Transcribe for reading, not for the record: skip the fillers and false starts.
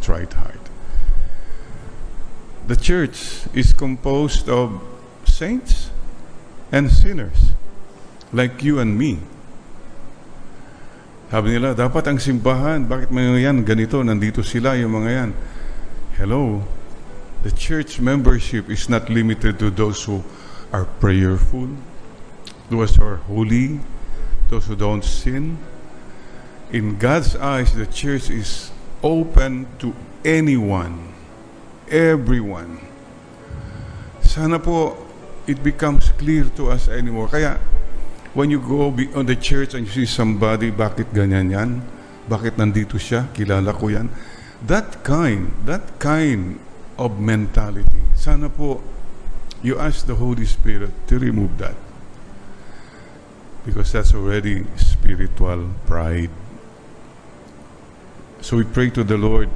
contrite heart. The church is composed of saints and sinners, like you and me. Sabi nila, dapat ang simbahan, bakit mga yan, ganito, nandito sila, yung mga yan. Hello, the church membership is not limited to those who are prayerful, those who are holy, those who don't sin. In God's eyes, the church is open to anyone, everyone. Sana po, it becomes clear to us anymore. Kaya, when you go on the church and you see somebody, bakit ganyan yan? Bakit nandito siya? Kilala ko yan. That kind of mentality, sana po, you ask the Holy Spirit to remove that. Because that's already spiritual pride. So we pray to the Lord,